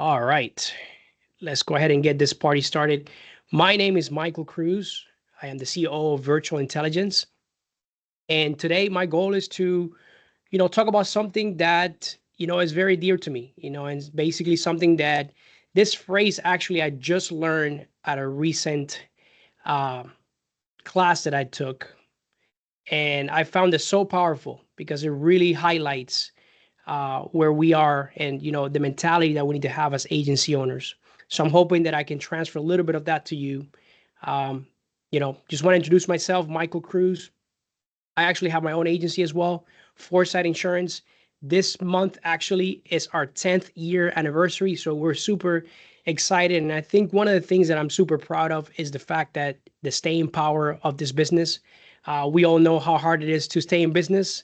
All right, let's go ahead and get this party started. My name is Michael Cruz. I am the CEO of Virtual Intelligence. And today my goal is to, talk about something that, is very dear to me, and it's basically something that this phrase actually I just learned at a recent uh, class that I took. And I found it so powerful because it really highlights where we are and the mentality that we need to have as agency owners. So I'm hoping that I can transfer a little bit of that to you. um, just want to introduce myself, Michael Cruz. I actually have my own agency as well, Foresight Insurance. This month actually is our 10th year anniversary, so we're super excited. And I think one of the things that I'm super proud of is the fact that the staying power of this business. We all know how hard it is to stay in business.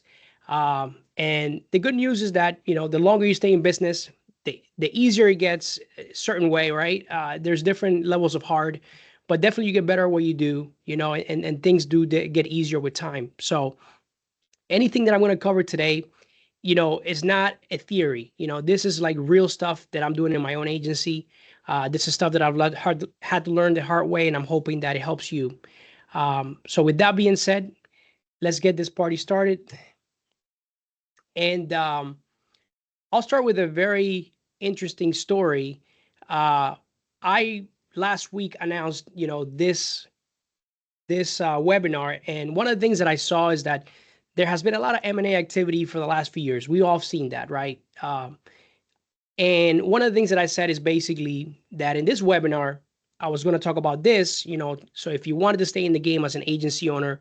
And the good news is that, the longer you stay in business, the easier it gets a certain way, right? There's different levels of hard, but definitely you get better at what you do, and things do get easier with time. So anything that I'm going to cover today, is not a theory. This is like real stuff that I'm doing in my own agency. This is stuff that had to learn the hard way, and I'm hoping that it helps you. So with that being said, let's get this party started. And I'll start with a very interesting story. I last week announced, this webinar, and one of the things that I saw is that there has been a lot of M&A activity for the last few years. We all seen that, right? And one of the things that I said is basically that in this webinar, I was going to talk about this, so if you wanted to stay in the game as an agency owner,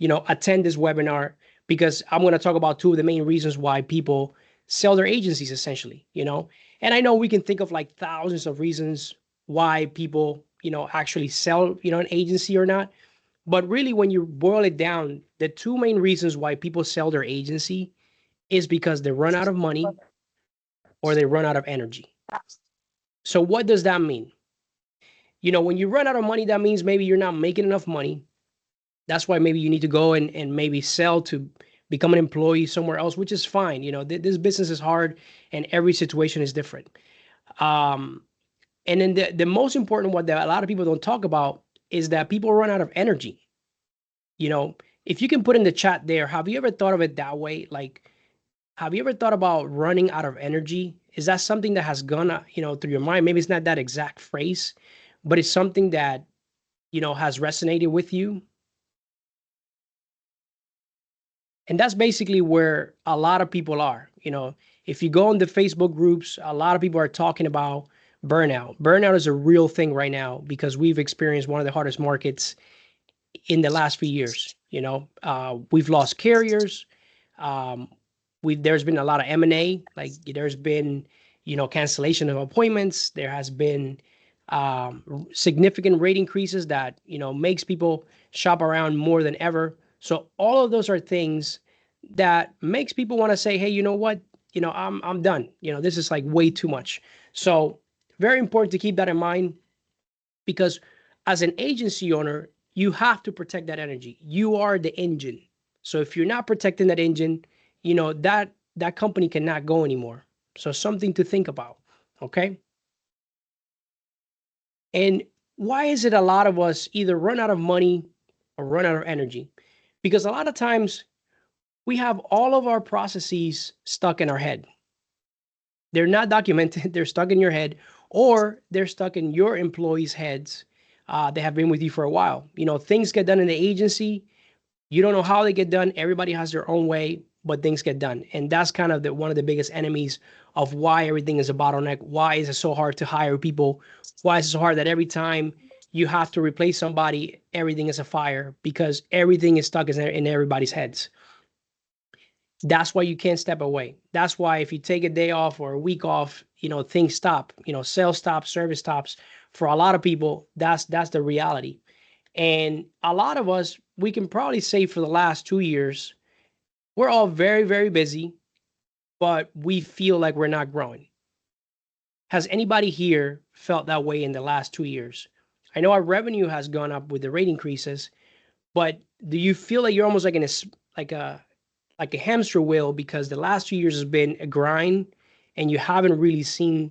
attend this webinar, because I'm going to talk about two of the main reasons why people sell their agencies essentially. And I know we can think of like thousands of reasons why people, actually sell, an agency or not. But really, when you boil it down, the two main reasons why people sell their agency is because they run out of money or they run out of energy. So what does that mean? When you run out of money, that means maybe you're not making enough money. That's why maybe you need to go and maybe sell to become an employee somewhere else, which is fine. This business is hard and every situation is different. Um, and then the most important one that a lot of people don't talk about is that people run out of energy. You know, if you can put in the chat there, have you ever thought of it that way? Like, have you ever thought about running out of energy? Is that something that has gone, through your mind? Maybe it's not that exact phrase, but it's something that, has resonated with you. And that's basically where a lot of people are. If you go on the Facebook groups, a lot of people are talking about burnout. Burnout is a real thing right now because we've experienced one of the hardest markets in the last few years. We've lost carriers. Um, there's been a lot of M&A. Like there's been, cancellation of appointments. There has been significant rate increases that makes people shop around more than ever. So all of those are things that makes people want to say, hey, you know what? I'm done. This is like way too much. So very important to keep that in mind, because as an agency owner, you have to protect that energy. You are the engine. So if you're not protecting that engine, that company cannot go anymore. So something to think about. Okay. And why is it a lot of us either run out of money or run out of energy? Because a lot of times we have all of our processes stuck in our head. They're not documented, they're stuck in your head, or they're stuck in your employees' heads. They have been with you for a while. Things get done in the agency. You don't know how they get done. Everybody has their own way, but things get done. And that's kind of one of the biggest enemies of why everything is a bottleneck. Why is it so hard to hire people? Why is it so hard that every time you have to replace somebody, everything is a fire? Because everything is stuck in everybody's heads. That's why you can't step away. That's why if you take a day off or a week off, things stop. Sales stops, service stops. For a lot of people, that's the reality. And a lot of us, we can probably say for the last 2 years, we're all very, very busy, but we feel like we're not growing. Has anybody here felt that way in the last 2 years? I know our revenue has gone up with the rate increases, but do you feel like you're almost like like a hamster wheel, because the last 2 years has been a grind and you haven't really seen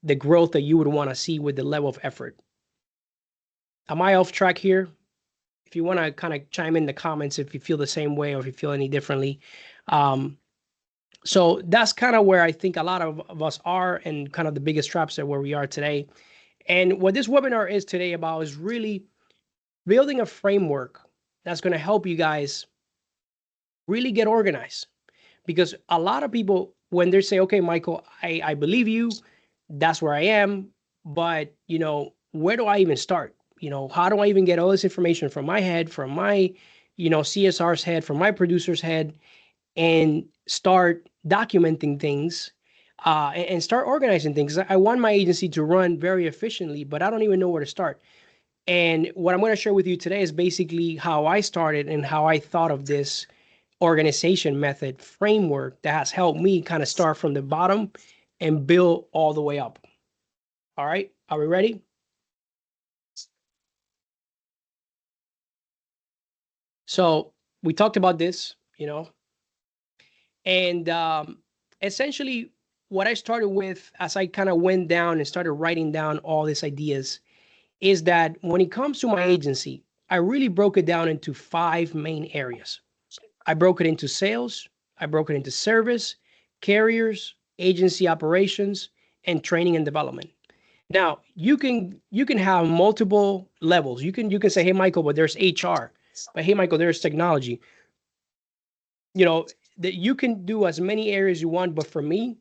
the growth that you would want to see with the level of effort. Am I off track here? If you want to kind of chime in the comments if you feel the same way or if you feel any differently. So that's kind of where I think a lot of us are, and kind of the biggest traps are where we are today. And what this webinar is today about is really building a framework that's going to help you guys really get organized. Because a lot of people, when they say, okay, Michael, I believe you, that's where I am, but, where do I even start? How do I even get all this information from my head, from my, CSR's head, from my producer's head, and start documenting things and start organizing things? I want my agency to run very efficiently, but I don't even know where to start. And what I'm going to share with you today is basically how I started and how I thought of this organization method framework that has helped me kind of start from the bottom and build all the way up. All right, are we ready? So we talked about this, and essentially what I started with as I kind of went down and started writing down all these ideas is that when it comes to my agency, I really broke it down into 5 main areas. I broke it into sales, I broke it into service, carriers, agency operations, and training and development. Now, you can have multiple levels. You can say, hey, Michael, but there's HR. But hey, Michael, there's technology. That you can do as many areas you want, but for me,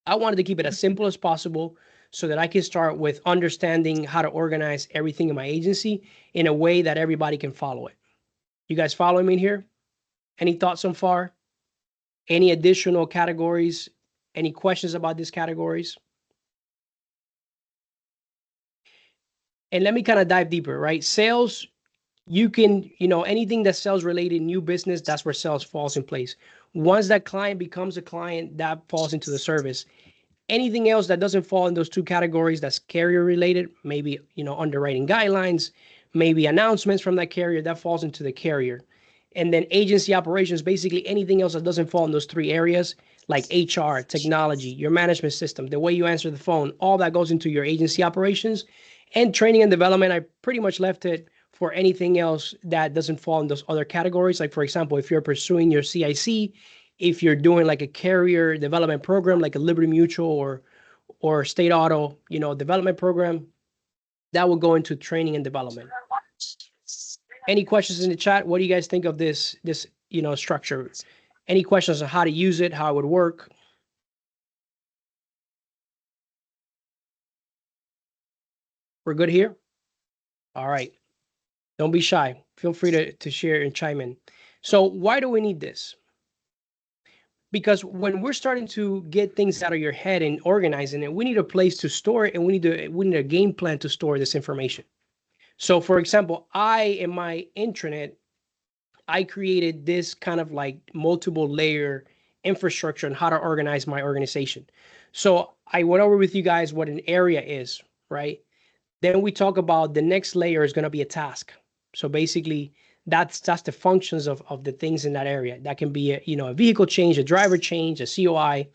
I wanted to keep it as simple as possible so that I can start with understanding how to organize everything in my agency in a way that everybody can follow it. You guys following me here? Any thoughts so far? Any additional categories? Any questions about these categories? And let me kind of dive deeper, right? Sales, you can, anything that's sales related, new business, that's where sales falls in place. Once that client becomes a client, that falls into the service. Anything else that doesn't fall in those 2 categories, that's carrier related, maybe, underwriting guidelines, maybe announcements from that carrier, that falls into the carrier. And then agency operations, basically anything else that doesn't fall in those 3 areas, like HR, technology, your management system, the way you answer the phone, all that goes into your agency operations. And training and development, I pretty much left it for anything else that doesn't fall in those other categories. Like, for example, if you're pursuing your CIC, if you're doing like a carrier development program, like a Liberty Mutual or State Auto, development program, that will go into training and development. Any questions in the chat? What do you guys think of this structure? Any questions on how to use it, how it would work? We're good here? All right. Don't be shy. Feel free to share and chime in. So why do we need this? Because when we're starting to get things out of your head and organizing it, we need a place to store it, and we need a game plan to store this information. So for example, in my intranet, I created this kind of like multiple layer infrastructure on how to organize my organization. So I went over with you guys what an area is, right? Then we talk about the next layer is going to be a task. So basically that's the functions of the things in that area. That can be a vehicle change, a driver change, a COI.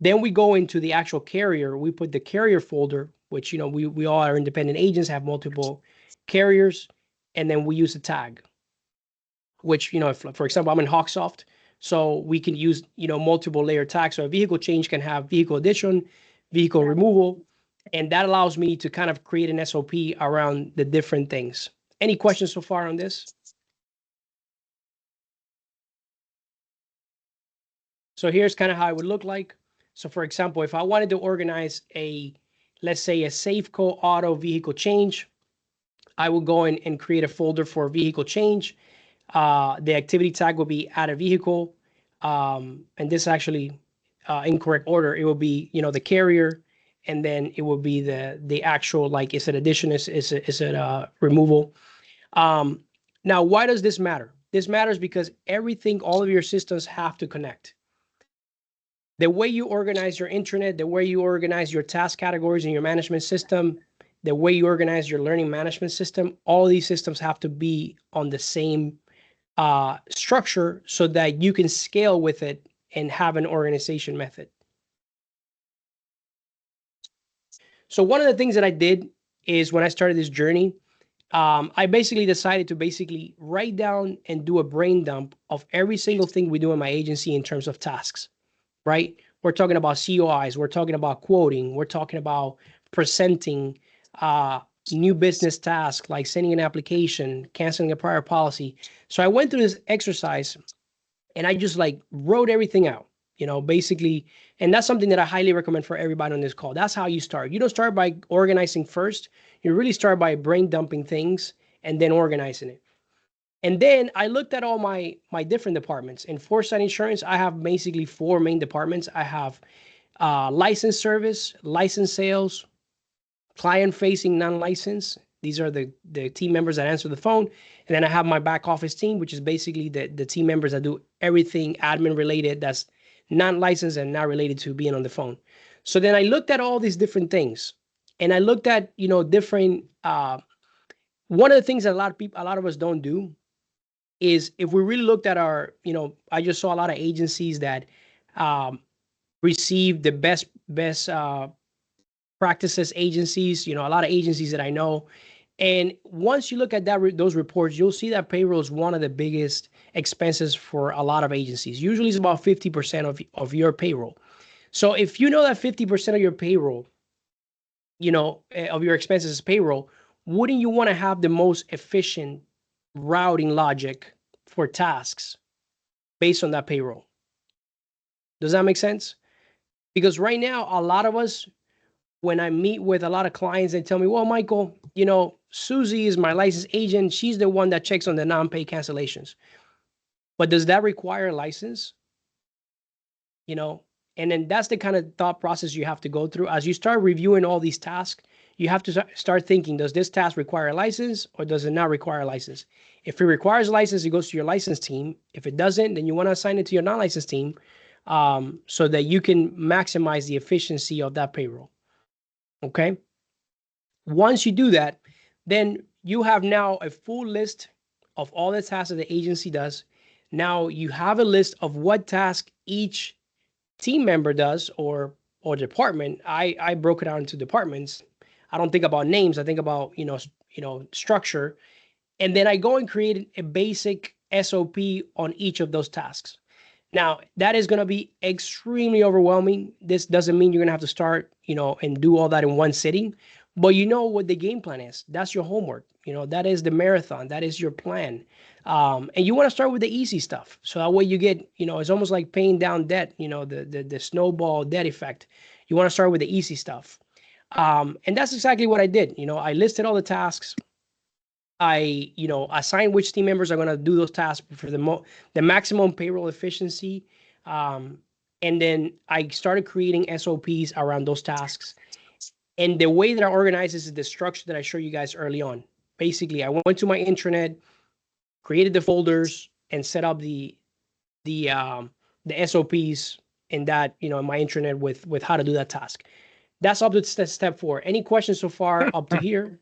Then we go into the actual carrier. We put the carrier folder, which we all are independent agents, have multiple carriers, and then we use a tag, which if, for example, I'm in Hawksoft, so we can use multiple layer tags. So a vehicle change can have vehicle addition, vehicle removal, and that allows me to kind of create an SOP around the different things. Any questions so far on this? So here's kind of how it would look like. So for example, if I wanted to organize let's say a Safeco auto vehicle change, I will go in and create a folder for vehicle change. The activity tag will be add a vehicle. And this actually incorrect order. It will be, the carrier, and then it will be the actual, like, is it addition, is it removal? Now, why does this matter? This matters because all of your systems have to connect. The way you organize your intranet, the way you organize your task categories in your management system, the way you organize your learning management system, all these systems have to be on the same structure so that you can scale with it and have an organization method. So one of the things that I did is when I started this journey, I basically decided to basically write down and do a brain dump of every single thing we do in my agency in terms of tasks, right? We're talking about COIs, we're talking about quoting, we're talking about presenting uh, new business tasks like sending an application, canceling a prior policy. So I went through this exercise and I just like wrote everything out, basically. And that's something that I highly recommend for everybody on this call. That's how you start. You don't start by organizing first. You really start by brain dumping things and then organizing it. And then I looked at all my different departments. In Foresight Insurance, I have basically four main departments. I have license service, license sales, client-facing, non-licensed. These are the team members that answer the phone. And then I have my back office team, which is basically the team members that do everything admin related that's non-licensed and not related to being on the phone. So then I looked at all these different things, and I looked at different. One of the things that a lot of us don't do is if we really looked at our, I just saw a lot of agencies that um, receive the best practices agencies, a lot of agencies that I know. And once you look at those reports, you'll see that payroll is one of the biggest expenses for a lot of agencies. Usually it's about 50% of your payroll. So if you know that 50% of your payroll, of your expenses is payroll, wouldn't you want to have the most efficient routing logic for tasks based on that payroll? Does that make sense? Because right now, a lot of us, when I meet with a lot of clients, they tell me, well, Michael, Susie is my licensed agent. She's the one that checks on the non-pay cancellations. But does that require a license? And then that's the kind of thought process you have to go through. As you start reviewing all these tasks, you have to start thinking, does this task require a license or does it not require a license? If it requires a license, it goes to your license team. If it doesn't, then you want to assign it to your non-licensed team so that you can maximize the efficiency of that payroll. Okay? Once you do that, then you have now a full list of all the tasks that the agency does. Now you have a list of what task each team member does or department. I broke it out into departments. I don't think about names. I think about structure, and then I go and create a basic SOP on each of those tasks. Now that is going to be extremely overwhelming. This doesn't mean you're going to have to start and do all that in one sitting, but you know what the game plan is. That's your homework. That is the marathon. That is your plan. And you want to start with the easy stuff. So that way you get, it's almost like paying down debt, the snowball debt effect. You want to start with the easy stuff. And that's exactly what I did. I listed all the tasks. I, assigned which team members are going to do those tasks for the maximum payroll efficiency. And then I started creating SOPs around those tasks. And the way that I organize this is the structure that I showed you guys early on. Basically, I went to my intranet, created the folders, and set up the SOPs in that, in my intranet with how to do that task. That's up to step 4. Any questions so far up to here?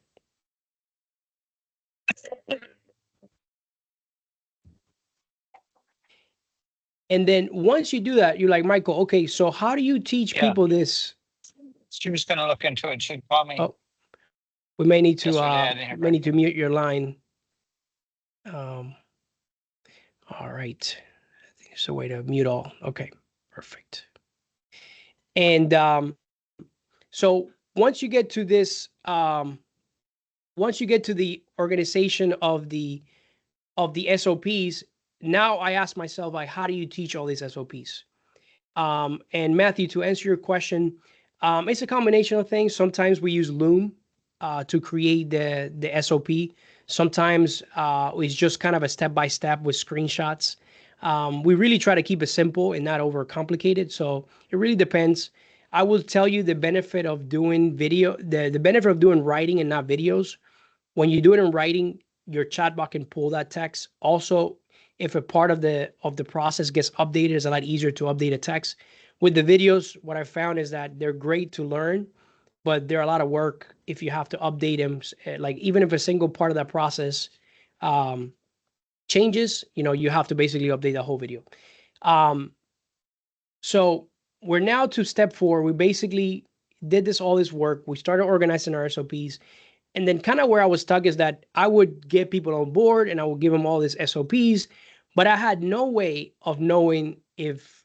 And then once you do that, you're like, Michael, okay, so how do you teach people this? She was going to look into it. She'd call me. Oh, we may need to mute your line. All right. I think there's a way to mute all. Okay, perfect. And so once you get to this, once you get to the organization of the SOPs, now I ask myself, like, how do you teach all these SOPs? And Matthew, to answer your question, it's a combination of things. Sometimes we use Loom to create the SOP. Sometimes it's just kind of a step-by-step with screenshots. We really try to keep it simple and not overcomplicated. So it really depends. I will tell you the benefit of doing video, the benefit of doing writing and not videos. When you do it in writing, your chatbot can pull that text. Also, if a part of the process gets updated, it's a lot easier to update a text. With the videos, what I found is that they're great to learn, but they're a lot of work if you have to update them. Like even if a single part of that process changes, you have to basically update the whole video. So we're now to step 4. We basically, did all this work. We started organizing our SOPs. And then kind of where I was stuck is that I would get people on board and I would give them all these SOPs, but I had no way of knowing if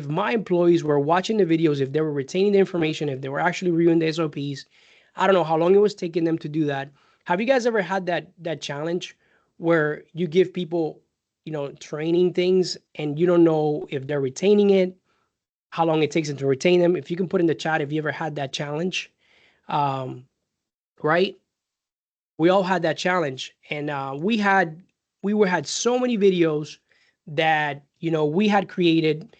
my employees were watching the videos, if they were retaining the information, if they were actually reviewing the SOPs. I don't know how long it was taking them to do that. Have you guys ever had that challenge where you give people, training things and you don't know if they're retaining it, how long it takes them to retain them? If you can put in the chat if you ever had that challenge, right? We all had that challenge, and we had so many videos that we had created,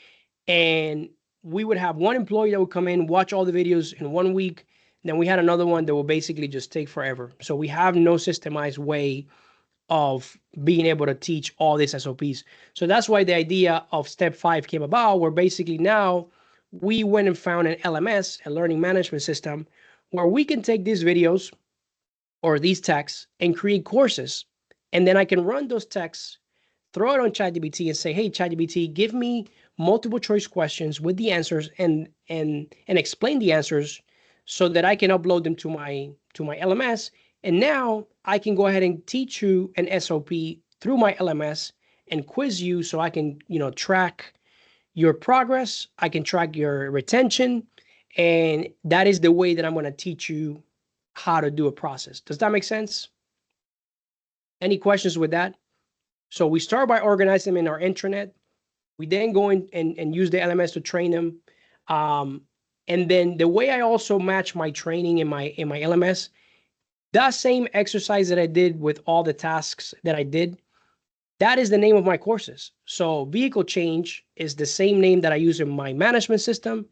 and we would have one employee that would come in, watch all the videos in 1 week. Then we had another one that will basically just take forever. So we have no systemized way of being able to teach all these SOPs. So that's why the idea of step 5 came about, where basically now we went and found an LMS, a learning management system, where we can take these videos or these texts and create courses. And then I can run those texts, throw it on ChatGPT and say, hey, ChatGPT, give me multiple choice questions with the answers and explain the answers so that I can upload them to my LMS. And now I can go ahead and teach you an SOP through my LMS and quiz you so I can, track your progress. I can track your retention. And that is the way that I'm going to teach you how to do a process. Does that make sense? Any questions with that? So we start by organizing them in our intranet. We then go in and use the LMS to train them. And then the way I also match my training in my LMS, that same exercise that I did with all the tasks that I did, that is the name of my courses. So vehicle change is the same name that I use in my management system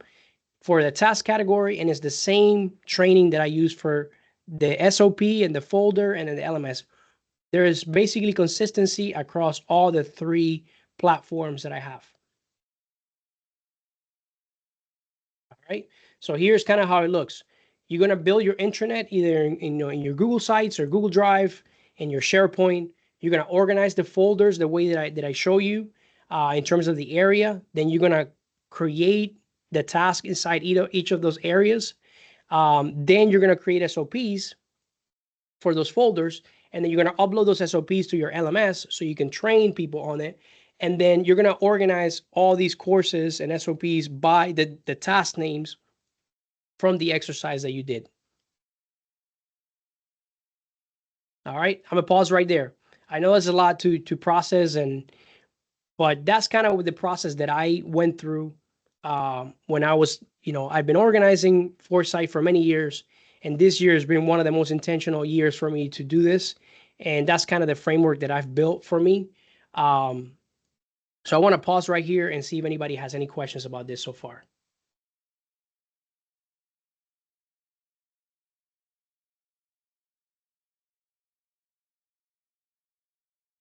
for the task category, and it's the same training that I use for the SOP and the folder and then the LMS. There is basically consistency across all the 3 platforms that I have. All right. So here's kind of how it looks. You're going to build your intranet either in your Google Sites or Google Drive, in your SharePoint. You're going to organize the folders the way that I show you in terms of the area. Then you're going to create the task inside each of those areas. Then you're going to create SOPs for those folders, and then you're going to upload those SOPs to your LMS so you can train people on it. And then you're going to organize all these courses and SOPs by the task names from the exercise that you did. All right, I'm going to pause right there. I know there's a lot to process, but that's kind of the process that I went through when I was, I've been organizing Foresight for many years, and this year has been one of the most intentional years for me to do this. And that's kind of the framework that I've built for me. So I want to pause right here and see if anybody has any questions about this so far.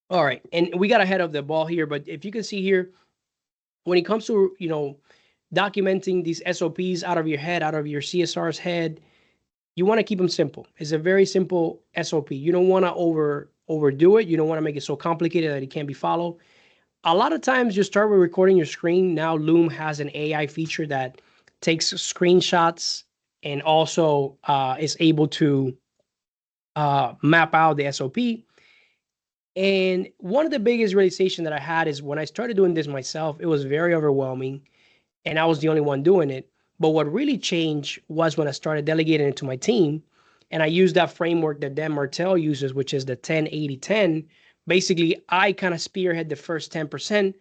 All right, and we got ahead of the ball here, but if you can see here, when it comes to, documenting these SOPs out of your head, out of your CSR's head, you want to keep them simple. It's a very simple SOP. You don't want to overdo it. You don't want to make it so complicated that it can't be followed. A lot of times you start with recording your screen. Now Loom has an AI feature that takes screenshots and also is able to map out the SOP. And one of the biggest realization that I had is when I started doing this myself, it was very overwhelming and I was the only one doing it. But what really changed was when I started delegating it to my team, and I used that framework that Dan Martell uses, which is the 10-80-10. Basically, I kind of spearhead the first 10%.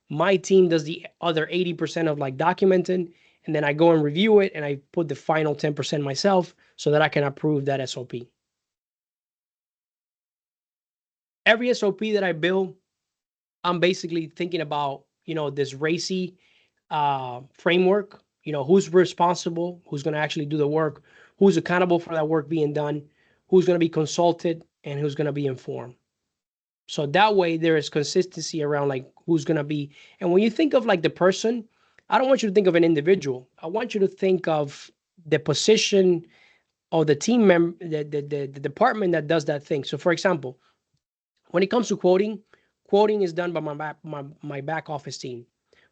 My team does the other 80% of like documenting, and then I go and review it, and I put the final 10% myself so that I can approve that SOP. Every SOP that I build, I'm basically thinking about, this RACI framework. Who's responsible, who's going to actually do the work, who's accountable for that work being done, who's going to be consulted, and who's going to be informed. So that way there is consistency around like who's going to be. And when you think of like the person, I don't want you to think of an individual. I want you to think of the position of the team member, the department that does that thing. So for example, when it comes to quoting is done by my back office team.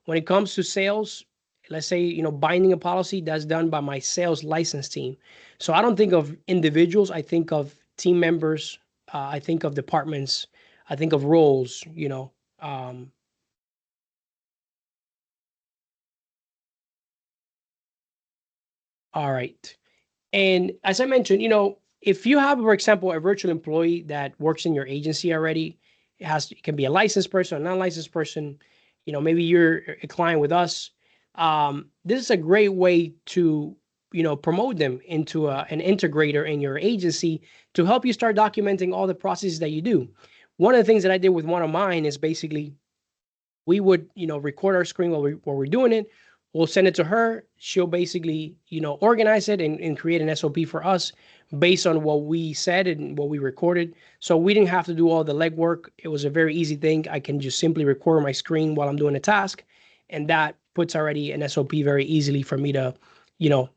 When it comes to sales, let's say, binding a policy, that's done by my sales license team. So I don't think of individuals. I think of team members. I think of departments. I think of roles. Um, all right. And as I mentioned, if you have, for example, a virtual employee that works in your agency already, it can be a licensed person, a non-licensed person, maybe you're a client with us. This is a great way to, promote them into an integrator in your agency to help you start documenting all the processes that you do. One of the things that I did with one of mine is basically we would record our screen while we're doing it. We'll send it to her. She'll basically organize it and create an SOP for us based on what we said and what we recorded. So we didn't have to do all the legwork. It was a very easy thing. I can just simply record my screen while I'm doing a task, and that puts already an SOP very easily for me to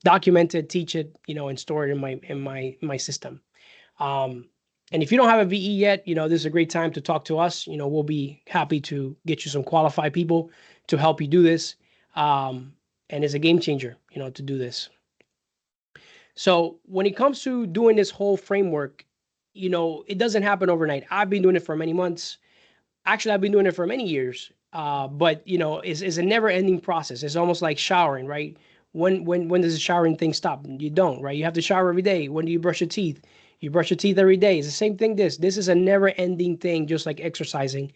document it, teach it, and store it in my system. um, and if you don't have a VE yet, this is a great time to talk to us. We'll be happy to get you some qualified people to help you do this. And it's a game changer, to do this. So when it comes to doing this whole framework, it doesn't happen overnight. I've been doing it for many months. Actually, I've been doing it for many years. But it's a never-ending process. It's almost like showering, right? When does the showering thing stop? You don't, right? You have to shower every day. When do you brush your teeth? You brush your teeth every day. It's the same thing. This is a never-ending thing, just like exercising.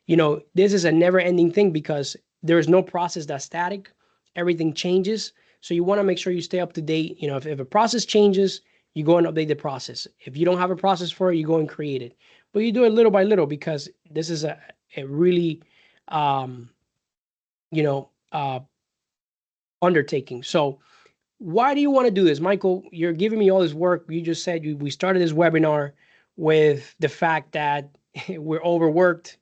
This is a never-ending thing because there is no process that's static. Everything changes. So you want to make sure you stay up to date. If a process changes, you go and update the process. If you don't have a process for it, you go and create it. But you do it little by little because this is a really you know uh undertaking. So why do you want to do this, Michael? You're giving me all this work. You just said we started this webinar with the fact that we're overworked,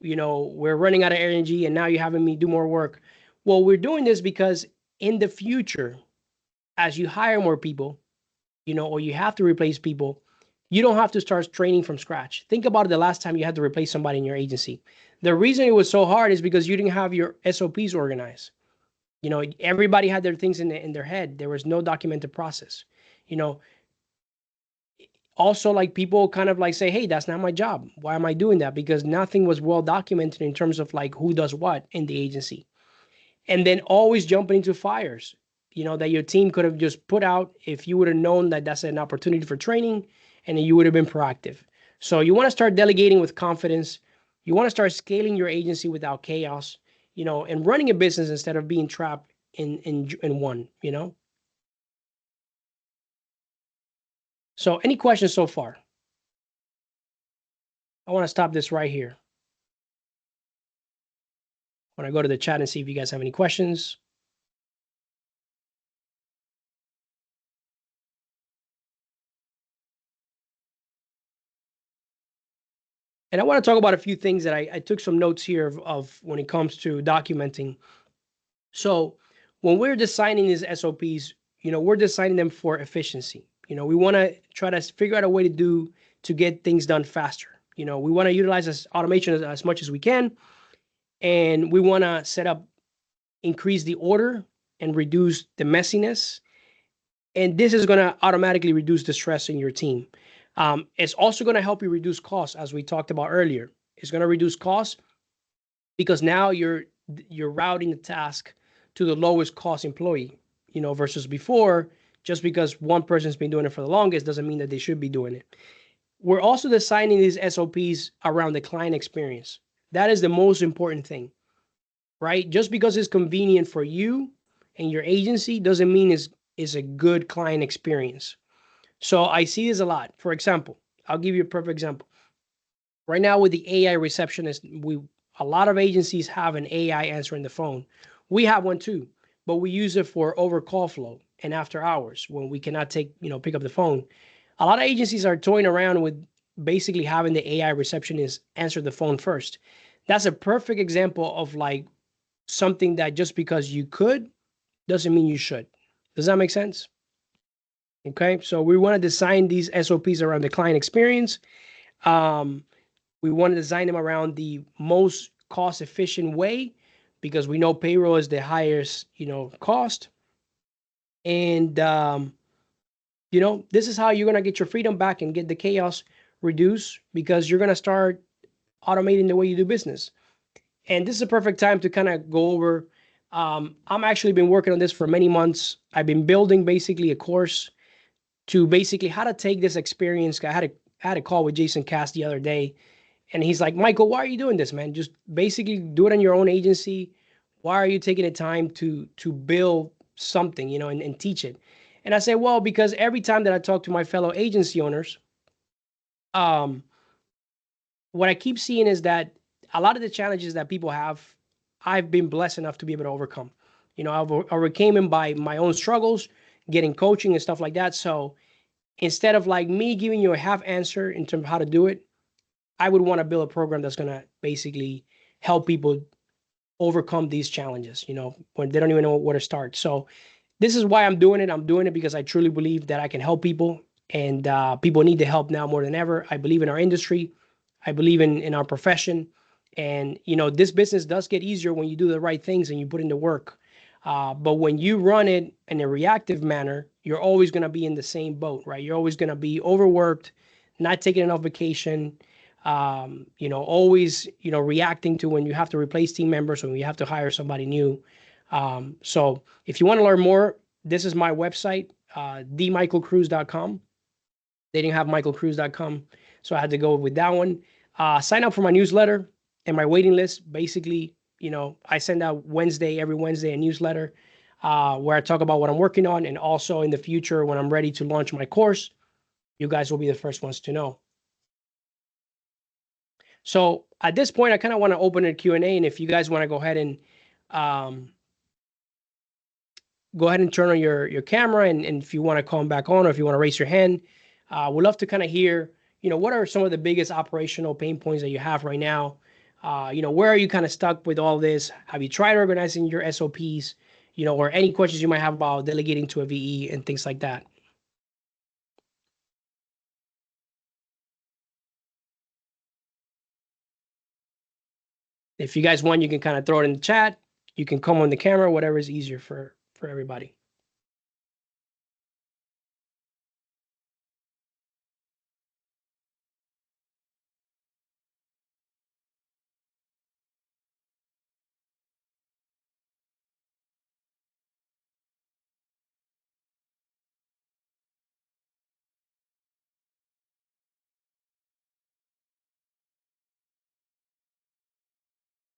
we're running out of energy, and now you're having me do more work. Well, we're doing this because in the future, as you hire more people, or you have to replace people, you don't have to start training from scratch. Think about it, the last time you had to replace somebody in your agency. The reason it was so hard is because you didn't have your SOPs organized. Everybody had their things in their head. There was no documented process. You know, Also, like, people kind of like say, hey, that's not my job. Why am I doing that? Because nothing was well documented in terms of like who does what in the agency. And then always jumping into fires, that your team could have just put out if you would have known that that's an opportunity for training, and then you would have been proactive. So you want to start delegating with confidence. You want to start scaling your agency without chaos, and running a business instead of being trapped in one. So any questions so far? I want to stop this right here. When I go to the chat and see if you guys have any questions. And I want to talk about a few things that I took some notes here of when it comes to documenting. So when we're designing these SOPs, we're designing them for efficiency. We want to try to figure out a way to get things done faster. We want to utilize automation as much as we can, and we want to increase the order and reduce the messiness. And this is going to automatically reduce the stress in your team. It's also going to help you reduce costs, as we talked about earlier. It's going to reduce costs because now you're routing the task to the lowest cost employee, versus before. Just because one person's been doing it for the longest doesn't mean that they should be doing it. We're also designing these SOPs around the client experience. That is the most important thing, right? Just because it's convenient for you and your agency doesn't mean it's a good client experience. So I see this a lot. For example, I'll give you a perfect example. Right now with the AI receptionist, a lot of agencies have an AI answering the phone. We have one too, but we use it for over call flow and after hours when we cannot pick up the phone. A lot of agencies are toying around with basically having the AI receptionist answer the phone first. That's a perfect example of like something that just because you could doesn't mean you should. Does that make sense? Okay, so we want to design these SOPs around the client experience. We want to design them around the most cost efficient way because we know payroll is the highest, cost. And, this is how you're going to get your freedom back and get the chaos reduced, because you're going to start automating the way you do business. And this is a perfect time to kind of go over. I'm actually been working on this for many months. I've been building basically a course to basically how to take this experience. I had a call with Jason Cass the other day, and he's like, Michael, why are you doing this, man? Just basically do it in your own agency. Why are you taking the time to build something, and teach it? And I say, well, because every time that I talk to my fellow agency owners, um, what I keep seeing is that a lot of the challenges that people have, I've been blessed enough to be able to overcome. I've overcame them by my own struggles, getting coaching and stuff like that. So instead of like me giving you a half answer in terms of how to do it, I would want to build a program that's going to basically help people overcome these challenges, when they don't even know where to start. So this is why I'm doing it. I'm doing it because I truly believe that I can help people, and people need the help now more than ever. I believe in our industry. I believe in our profession. And, this business does get easier when you do the right things and you put in the work. But when you run it in a reactive manner, you're always going to be in the same boat, right? You're always going to be overworked, not taking enough vacation, always, reacting to when you have to replace team members or when you have to hire somebody new. So if you want to learn more, this is my website, themichaelcruz.com. They didn't have michaelcruz.com, so I had to go with that one. Sign up for my newsletter and my waiting list. Basically, I send out every Wednesday, a newsletter where I talk about what I'm working on, and also in the future when I'm ready to launch my course, you guys will be the first ones to know. So at this point, I kind of want to open a Q&A, and if you guys want to um, go ahead and turn on your camera, and if you want to come back on, or if you want to raise your hand, we'd love to kind of hear, what are some of the biggest operational pain points that you have right now? Where are you kind of stuck with all this? Have you tried organizing your SOPs, or any questions you might have about delegating to a VE and things like that? If you guys want, you can kind of throw it in the chat. You can come on the camera, whatever is easier for everybody.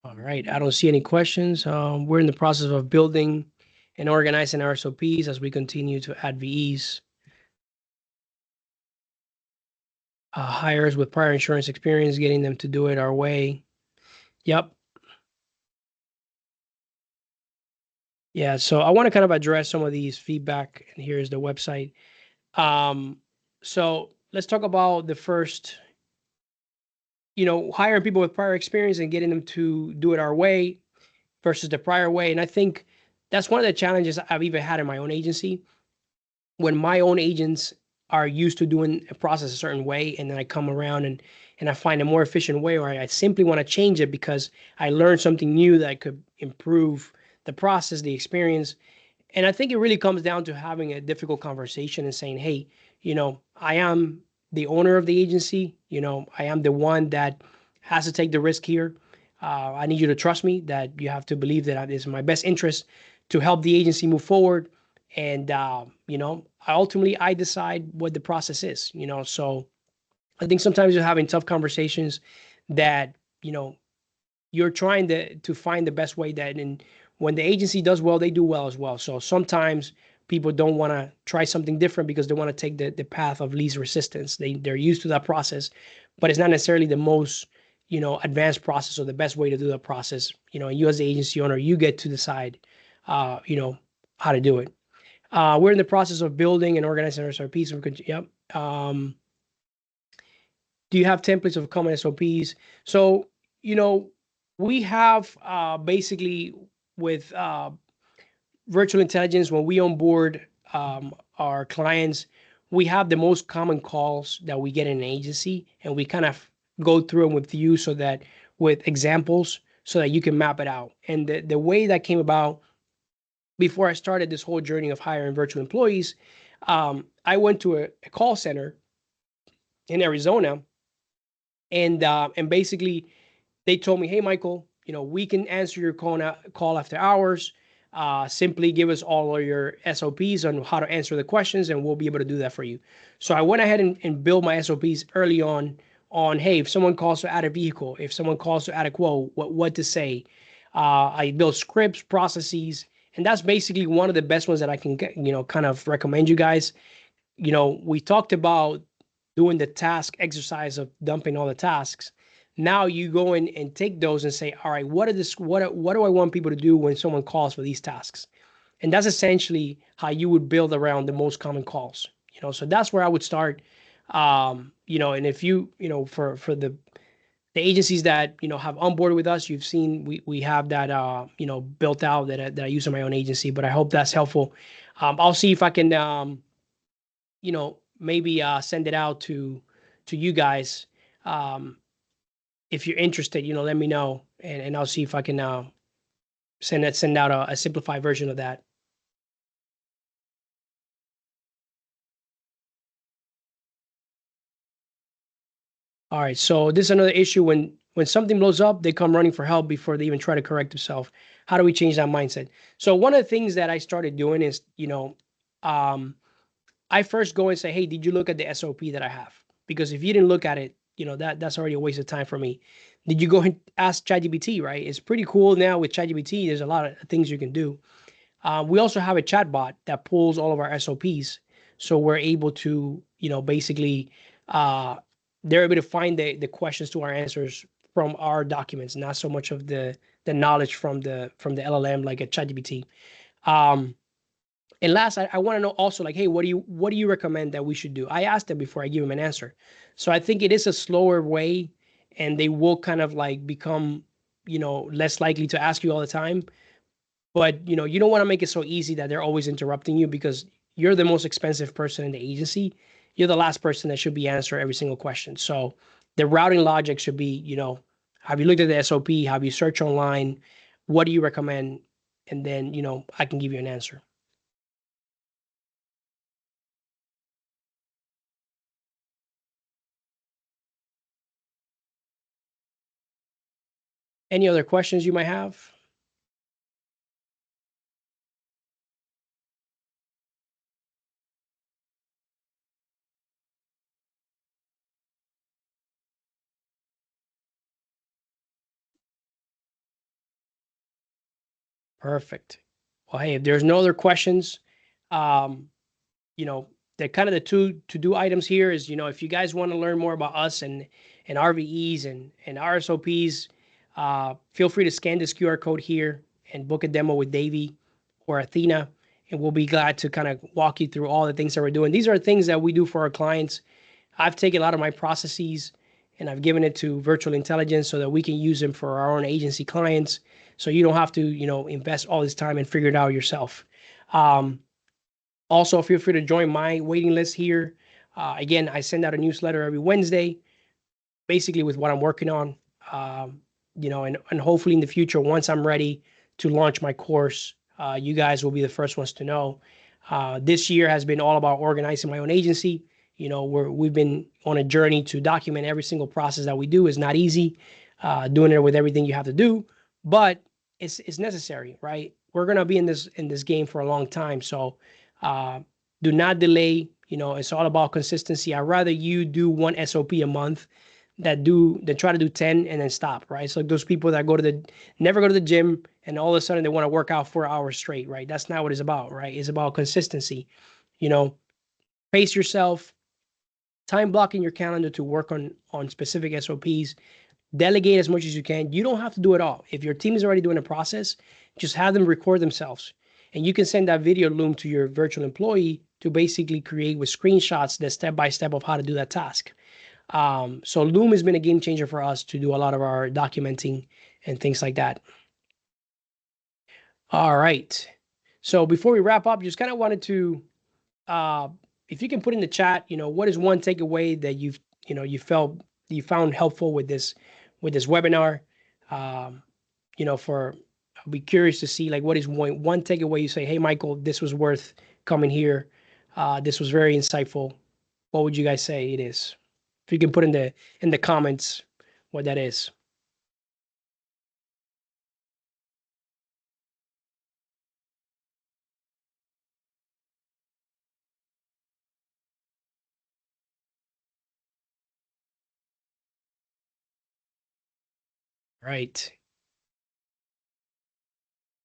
All right, I don't see any questions. We're in the process of building and organizing our SOPs as we continue to add VEs. Hires with prior insurance experience, getting them to do it our way. Yep. Yeah, so I want to kind of address some of these feedback, and here's the website. So let's talk about the first, hiring people with prior experience and getting them to do it our way versus the prior way. And I think that's one of the challenges I've even had in my own agency, when my own agents are used to doing a process a certain way, and then I come around and I find a more efficient way, or I simply want to change it because I learned something new that could improve the process, the experience. And I think it really comes down to having a difficult conversation and saying, hey, I am the owner of the agency. I am the one that has to take the risk here. I need you to trust me, that you have to believe that it is in my best interest to help the agency move forward. And, ultimately I decide what the process is, so I think sometimes you're having tough conversations that, you're trying to find the best way that, and when the agency does well, they do well as well. So sometimes people don't want to try something different because they want to take the path of least resistance. They're used to that process, but it's not necessarily the most, advanced process or the best way to do the process. And you as the agency owner, you get to decide, how to do it. We're in the process of building and organizing our SOPs. Yep. Do you have templates of common SOPs? So, we have basically with virtual intelligence, when we onboard our clients, we have the most common calls that we get in an agency, and we kind of go through them with you, so that with examples, so that you can map it out. And the way that came about before I started this whole journey of hiring virtual employees, I went to a call center in Arizona, and basically they told me, "Hey, Michael, we can answer your call after hours. Simply give us all of your SOPs on how to answer the questions, and we'll be able to do that for you." So I went ahead and built my SOPs early on, hey, if someone calls to add a vehicle, if someone calls to add a quote, what to say. I built scripts, processes, and that's basically one of the best ones that I can get, kind of recommend you guys. We talked about doing the task exercise of dumping all the tasks. Now you go in and take those and say, all right, what do I want people to do when someone calls for these tasks? And that's essentially how you would build around the most common calls. So that's where I would start. And if for the agencies that have onboarded with us, you've seen we have that built out that I use in my own agency. But I hope that's helpful. I'll see if I can maybe send it out to you guys. If you're interested, let me know, and I'll see if I can send out a simplified version of that. All right, so this is another issue when something blows up, they come running for help before they even try to correct themselves. How do we change that mindset? So one of the things that I started doing is, um, I first go and say, hey, did you look at the SOP that I have? Because if you didn't look at it, that's already a waste of time for me. Did you go and ask ChatGPT, right? It's pretty cool now with ChatGPT. There's a lot of things you can do. We also have a chatbot that pulls all of our SOPs. So we're able to, basically, uh, they're able to find the questions to our answers from our documents, not so much of the knowledge from the LLM like a ChatGPT. Um, and last, I want to know also, like, hey, what do you recommend that we should do? I asked them before I give them an answer. So I think it is a slower way, and they will kind of like become, less likely to ask you all the time. But you don't want to make it so easy that they're always interrupting you, because you're the most expensive person in the agency. You're the last person that should be answering every single question. So the routing logic should be, have you looked at the SOP? Have you searched online? What do you recommend? And then, I can give you an answer. Any other questions you might have? Perfect. Well, hey, if there's no other questions, um, you know, the kind of the two to do items here is, if you guys want to learn more about us and RVEs and RSOPs, feel free to scan this QR code here and book a demo with Davey or Athena, and we'll be glad to kind of walk you through all the things that we're doing. These are things that we do for our clients. I've taken a lot of my processes and I've given it to virtual intelligence so that we can use them for our own agency clients. So you don't have to, invest all this time and figure it out yourself. Um, Also, feel free to join my waiting list here. Again, I send out a newsletter every Wednesday, basically with what I'm working on. And hopefully in the future, once I'm ready to launch my course, you guys will be the first ones to know. This year has been all about organizing my own agency. We've been on a journey to document every single process that we do. Is not easy, doing it with everything you have to do, but it's necessary, right? We're gonna be in this game for a long time, so uh, do not delay. It's all about consistency. I'd rather you do one SOP a month that try to do 10 and then stop, right? It's like those people that never go to the gym, and all of a sudden they want to work out 4 hours straight, right? That's not what it's about, right? It's about consistency. You know, pace yourself, time blocking your calendar to work on specific SOPs, delegate as much as you can. You don't have to do it all. If your team is already doing a process, just have them record themselves. And you can send that video loom to your virtual employee to basically create with screenshots the step by step of how to do that task. So Loom has been a game changer for us to do a lot of our documenting and things like that. All right. So before we wrap up, just kind of wanted to, uh, if you can put in the chat, what is one takeaway that you found helpful with this webinar? Um, I'll be curious to see like what is one takeaway you say, hey, Michael, this was worth coming here. This was very insightful. What would you guys say it is? If you can put in the comments what that is. Right.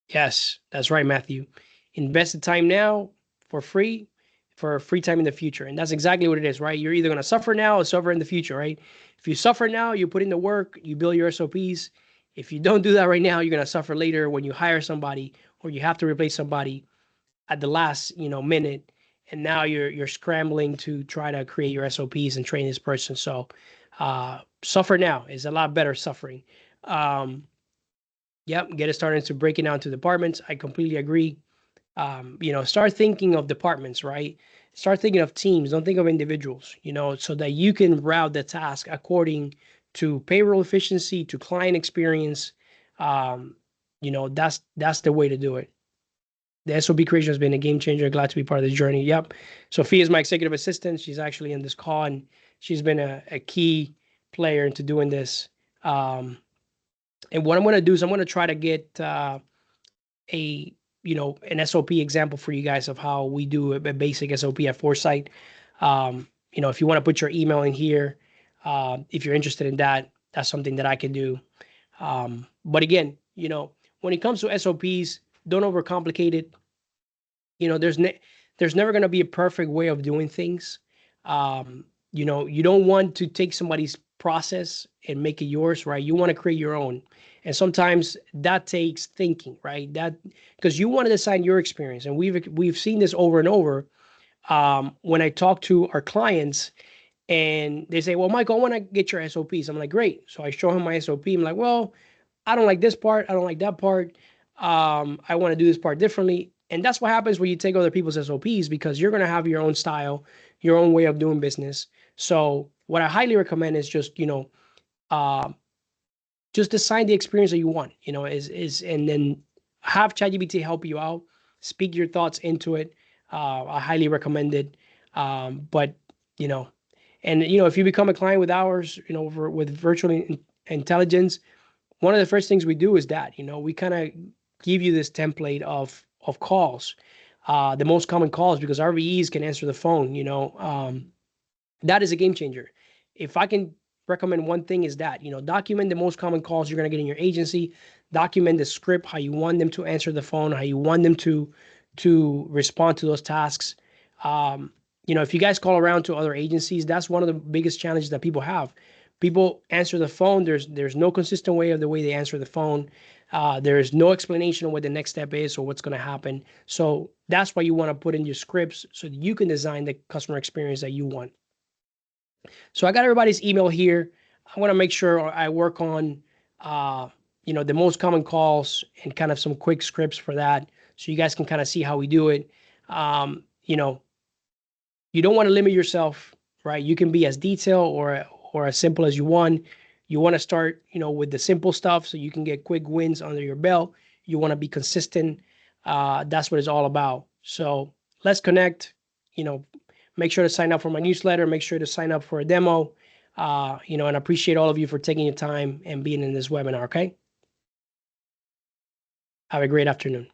Yes, that's right, Matthew. Invest the time now for free for free time in the future. And that's exactly what it is, right? You're either going to suffer now or suffer in the future, right? If you suffer now, you put in the work, you build your SOPs. If you don't do that right now, you're going to suffer later when you hire somebody or you have to replace somebody at the last, minute. And now you're scrambling to try to create your SOPs and train this person. So suffer now is a lot better suffering. Yep, get it started into breaking down to departments. I completely agree. Start thinking of departments, right? Start thinking of teams. Don't think of individuals, so that you can route the task according to payroll efficiency, to client experience. That's the way to do it. The SOP creation has been a game changer. Glad to be part of this journey. Yep. Sophia is my executive assistant. She's actually in this call, and she's been a key player into doing this. And what I'm going to do is I'm going to try to get an SOP example for you guys of how we do a basic SOP at Foresight. If you want to put your email in here, if you're interested in that, that's something that I can do. But again, when it comes to SOPs, don't overcomplicate it. There's never going to be a perfect way of doing things. You don't want to take somebody's process and make it yours, right? You want to create your own. And sometimes that takes thinking, right? That because you want to design your experience. And we've seen this over and over. When I talk to our clients and they say, well, Michael, I want to get your SOPs. I'm like, great. So I show him my SOP. I'm like, well, I don't like this part. I don't like that part. I want to do this part differently. And that's what happens when you take other people's SOPs, because you're going to have your own style, your own way of doing business. So what I highly recommend is uh, just design the experience that you want, and then have ChatGPT help you out, speak your thoughts into it. I highly recommend it. But, if you become a client with ours, with virtual intelligence, one of the first things we do is that, we kind of give you this template of calls, the most common calls, because RVEs can answer the phone, that is a game changer. If I can recommend one thing is that, document the most common calls you're going to get in your agency, document the script, how you want them to answer the phone, how you want them to respond to those tasks. If you guys call around to other agencies, that's one of the biggest challenges that people have. People answer the phone. There's no consistent way of the way they answer the phone. There's no explanation of what the next step is or what's going to happen. So that's why you want to put in your scripts so that you can design the customer experience that you want. So I got everybody's email here. I want to make sure I work on, the most common calls and kind of some quick scripts for that, so you guys can kind of see how we do it. You don't want to limit yourself, right? You can be as detailed or as simple as you want. You want to start, with the simple stuff so you can get quick wins under your belt. You want to be consistent. That's what it's all about. So let's connect. Make sure to sign up for my newsletter. Make sure to sign up for a demo. And I appreciate all of you for taking your time and being in this webinar, okay? Have a great afternoon.